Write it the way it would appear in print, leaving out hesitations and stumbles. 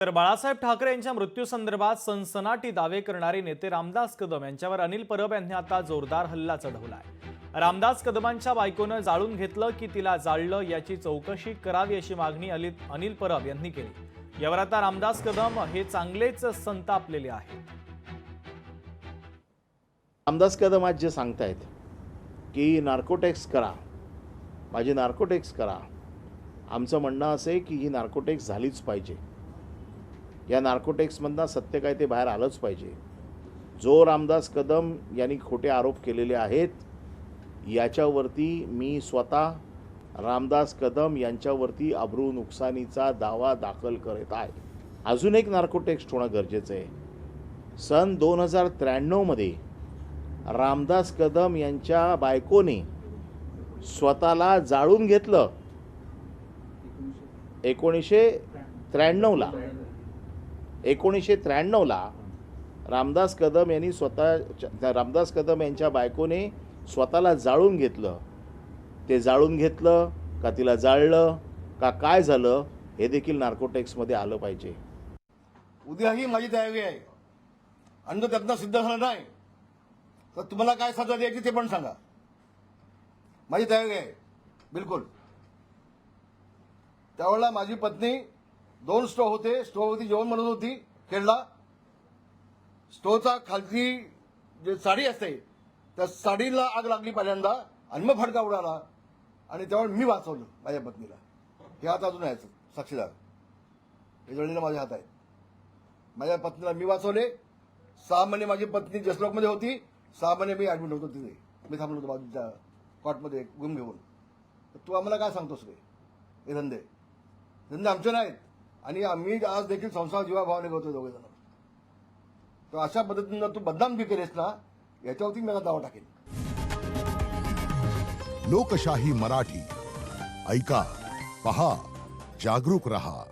तर बाळासाहेब ठाकरे यांच्या मृत्यूसंदर्भात सनसनाटी दावे करणारे नेते रामदास कदम यांच्यावर अनिल परब यांनी आता जोरदार हल्ला चढवलाय। रामदास कदमांच्या बायकोनं जाळून घेतलं की तिला जाळलं याची चौकशी करावी अशी मागणी अनिल परब यांनी केली। यावर आता रामदास कदम हे चांगलेच संतापलेले आहेत। रामदास कदम आज जे सांगतायत की नार्कोटेक्स करा, माझी नार्कोटेक्स करा, आमचं म्हणणं असं आहे की ही नार्कोटेक्स झालीच पाहिजे। या नार्कोटेक्समधनं सत्य काय ते बाहेर आलंच पाहिजे। जो रामदास कदम यांनी खोटे आरोप केलेले आहेत याच्यावरती मी स्वतः रामदास कदम यांच्यावरती अब्रू नुकसानीचा दावा दाखल करत आहे। अजून एक नार्कोटेक्स होणं गरजेचं आहे। सन 2093 मध्ये रामदास कदम यांच्या बायकोने स्वतःला जाळून घेतलं। 1993 ला रामदास कदम यांच्या बायकोने स्वतःला जाळून घेतलं। ते जाळून घेतलं का तिला जाळलं का काय झालं हे देखील नार्कोटेक्समध्ये आलं पाहिजे। उद्याही माझी तयारी आहे आणि जर त्यातनं सिद्ध झालं नाही तर तुम्हाला काय सजा द्यायची ते पण सांगा। माझी तयारी आहे बिलकुल। त्यावेळेला माझी पत्नी 2 स्टोव होते, स्टोववरती जेवण बनवत होती खेळला। स्टोवचा खालची जे साडी असते त्या साडीला आग लागली पहिल्यांदा आणि मग फडका उडाला आणि त्यावेळेला मी वाचवलं माझ्या पत्नीला। हे हात अजून आहेत साक्षीदार, हे जळलेलं माझे हात आहेत। माझ्या पत्नीला मी वाचवले। 6 महिने माझी पत्नी जसलोकमध्ये होती, 6 महिने मी ऍडमिट होतो तिथे। मी थांबलो होतो बाजूच्या कॉटमध्ये गुम घेऊन। तू आम्हाला काय सांगतोस रे? हे धंदे आमचे नाहीत आणि आम्ही आज देखील संसार जीवाभावाने करतो दोघे जण। तर अशा पद्धतीनं तू बदनाम बी केलेस ना, याच्यावरती मी दावा टाकेन। लोकशाही मराठी ऐका, पहा, जागरूक रहा।